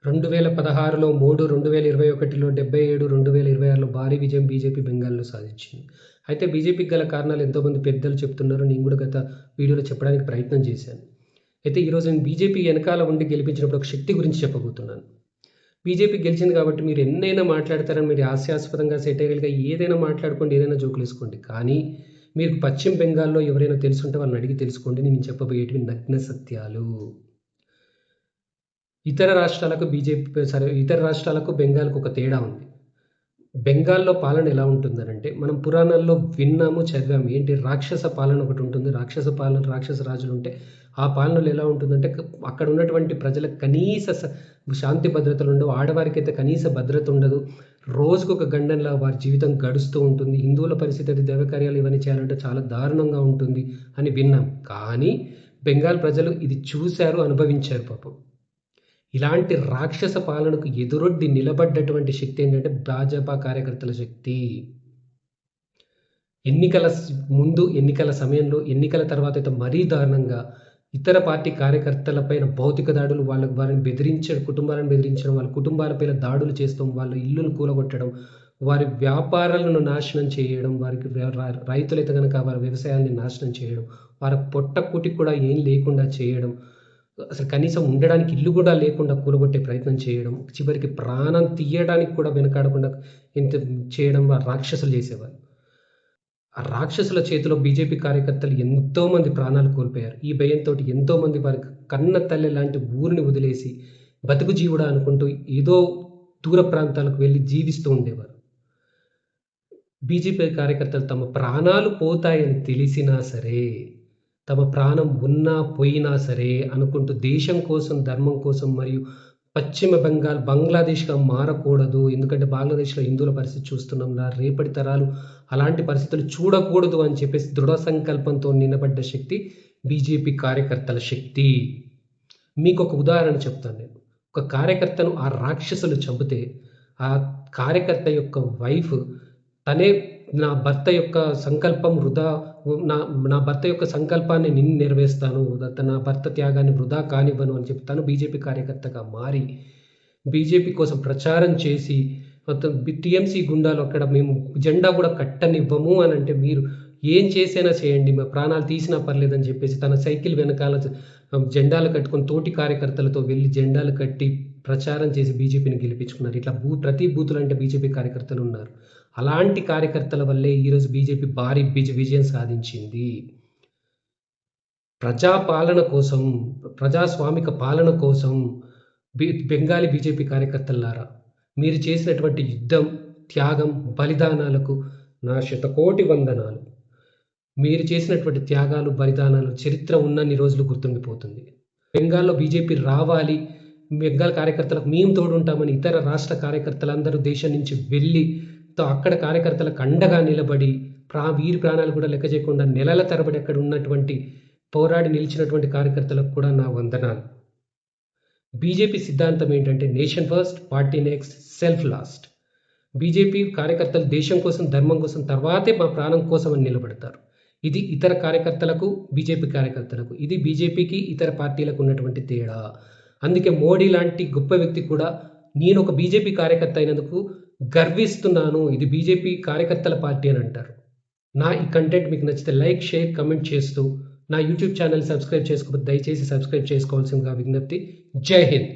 2016లో 3, 2021లో 77, 2026లో భారీ విజయం బీజేపీ బెంగాల్‌లో సాధించింది. అయితే బీజేపీకి గల కారణాలు ఎంతోమంది పెద్దలు చెప్తున్నారు. నేను కూడా గత వీడియోలో చెప్పడానికి ప్రయత్నం చేశాను. అయితే ఈరోజు నేను బీజేపీ వెనకాల ఉండి గెలిపించినప్పుడు ఒక శక్తి గురించి చెప్పబోతున్నాను. బీజేపీ గెలిచింది కాబట్టి మీరు ఎన్నైనా మాట్లాడతారని మీరు హాస్యాస్పదంగా, సెటైరల్‌గా ఏదైనా మాట్లాడుకోండి, ఏదైనా జోకులేసుకోండి. కానీ మీకు పశ్చిమ బెంగాల్‌లో ఎవరైనా తెలుసుంటే వాళ్ళని అడిగి తెలుసుకోండి. నేను చెప్పబోయేటివి నగ్న సత్యాలు. ఇతర రాష్ట్రాలకు బెంగాల్‌కు ఒక తేడా ఉంది. బెంగాల్‌లో పాలన ఎలా ఉంటుందనంటే, మనం పురాణాల్లో విన్నాము, చదివాము. ఏంటి రాక్షస పాలన ఒకటుంటుంది. రాక్షస పాలన, రాక్షస రాజులుంటే, ఆ పాలనలో ఎలా ఉంటుందంటే, అక్కడ ఉన్నటువంటి ప్రజలకు కనీస శాంతి భద్రతలుండవు. ఆడవారికైతే కనీస భద్రత ఉండదు. రోజుకొక గండంలా వారి జీవితం గడుస్తూ ఉంటుంది. హిందువుల పరిస్థితి అయితే దైవకార్యాలు ఇవన్నీ చేయాలంటే చాలా దారుణంగా ఉంటుంది అని విన్నాం. కానీ బెంగాల్ ప్రజలు ఇది చూసారు, అనుభవించారు పాపం. ఇలాంటి రాక్షస పాలనకు ఎదురొడ్డి నిలబడ్డటువంటి శక్తి ఏంటంటే భాజపా కార్యకర్తల శక్తి. ఎన్నికల ముందు, ఎన్నికల సమయంలో, ఎన్నికల తర్వాత అయితే మరీ దారుణంగా ఇతర పార్టీ కార్యకర్తల పైన భౌతిక దాడులు, వారిని కుటుంబాలను బెదిరించడం, వాళ్ళ కుటుంబాలపైన దాడులు చేస్తాం, వాళ్ళ ఇల్లులు కూలగొట్టడం, వారి వ్యాపారాలను నాశనం చేయడం, వారికి రైతులైతే గనక వారి వ్యవసాయాన్ని నాశనం చేయడం, వారి పొట్టకూటికి కూడా ఏం లేకుండా చేయడం, అసలు కనీసం ఉండడానికి ఇల్లు కూడా లేకుండా కూలగొట్టే ప్రయత్నం చేయడం, చివరికి ప్రాణం తీయడానికి కూడా వెనకాడకుండా ఇంత చేయడం ఆ రాక్షసులు చేసేవాళ్ళు. ఆ రాక్షసుల చేతిలో బీజేపీ కార్యకర్తలు ఎంతోమంది ప్రాణాలు కోల్పోయారు. ఈ భయంతోటి ఎంతోమంది వారి కన్న తల్లి లాంటి ఊరిని వదిలేసి బతుకు జీవుడా అనుకుంటూ ఏదో దూర ప్రాంతాలకు వెళ్ళి జీవిస్తూ ఉండేవారు. బీజేపీ కార్యకర్తలు తమ ప్రాణాలు పోతాయని తెలిసినా సరే, తమ ప్రాణం ఉన్నా పోయినా సరే అనుకుంటూ దేశం కోసం, ధర్మం కోసం మరియు పశ్చిమ బెంగాల్ బంగ్లాదేశ్‌గా మారకూడదు. ఎందుకంటే బంగ్లాదేశ్‌లో హిందువుల పరిస్థితి చూస్తున్నాం. రేపటి తరాలు అలాంటి పరిస్థితులు చూడకూడదు అని చెప్పేసి దృఢ సంకల్పంతో నిలబడ్డ శక్తి బీజేపీ కార్యకర్తల శక్తి. మీకొక ఉదాహరణ చెప్తాను నేను. ఒక కార్యకర్తను ఆ రాక్షసులు చంపితే, ఆ కార్యకర్త యొక్క వైఫ్ తనే నా భర్త యొక్క సంకల్పం వృధా నా నా భర్త యొక్క సంకల్పాన్ని నేను నెరవేరుస్తాను. నా భర్త త్యాగాన్ని వృధా కానివ్వను అని చెప్పి తను బీజేపీ కార్యకర్తగా మారి, బీజేపీ కోసం ప్రచారం చేసి, మొత్తం టీఎంసీ గుండాలు అక్కడ మేము జెండా కూడా కట్టనివ్వము అనంటే, మీరు ఏం చేసైనా చేయండి, మా ప్రాణాలు తీసినా పర్లేదని చెప్పేసి తన సైకిల్ వెనకాల జెండాలు కట్టుకొని తోటి కార్యకర్తలతో వెళ్ళి జెండాలు కట్టి ప్రచారం చేసి బీజేపీని గెలిపించుకున్నారు. ఇట్లా ప్రతి బూతులు అంటే బీజేపీ కార్యకర్తలు ఉన్నారు. అలాంటి కార్యకర్తల వల్లే ఈరోజు బీజేపీ భారీ విజయం సాధించింది. ప్రజాపాలన కోసం, ప్రజాస్వామిక పాలన కోసం బెంగాలీ బీజేపీ కార్యకర్తలారా, మీరు చేసినటువంటి యుద్ధం, త్యాగం, బలిదానాలకు నా శతకోటి వందనాలు. మీరు చేసినటువంటి త్యాగాలు, బలిదానాలు చరిత్ర ఉన్నన్ని రోజులు గుర్తుండిపోతుంది. బెంగాల్‌లో బీజేపీ రావాలి, బెంగాల్ కార్యకర్తలకు మేము తోడుంటామని ఇతర రాష్ట్ర కార్యకర్తలందరూ దేశం నుంచి వెళ్ళి అక్కడ కార్యకర్తలకు అండగా నిలబడి వీరి ప్రాణాలు కూడా లెక్క చేయకుండా నెలల తరబడి అక్కడ ఉన్నటువంటి పోరాడి నిలిచినటువంటి కార్యకర్తలకు కూడా నా వందనాలు. బీజేపీ సిద్ధాంతం ఏంటంటే nation first, party next, self last. BJP కార్యకర్తలు దేశం కోసం, ధర్మం కోసం, తర్వాతే మా ప్రాణం కోసం అని నిలబడతారు. ఇది ఇతర కార్యకర్తలకు, బీజేపీ కార్యకర్తలకు, ఇది బీజేపీకి ఇతర పార్టీలకు ఉన్నటువంటి తేడా. అందుకే మోడీ లాంటి గొప్ప వ్యక్తి కూడా నేను ఒక బీజేపీ కార్యకర్త అయినందుకు గర్విస్తున్నాను, ఇది బీజేపీ కార్యకర్తల పార్టీ అని అంటారు. నా ఈ కంటెంట్ మీకు నచ్చితే లైక్, షేర్, కమెంట్ చేస్తూ నా యూట్యూబ్ ఛానల్ సబ్స్క్రైబ్ చేసుకోకపోతే దయచేసి సబ్స్క్రైబ్ చేసుకోవాల్సిందిగా విజ్ఞప్తి. జై హింద్.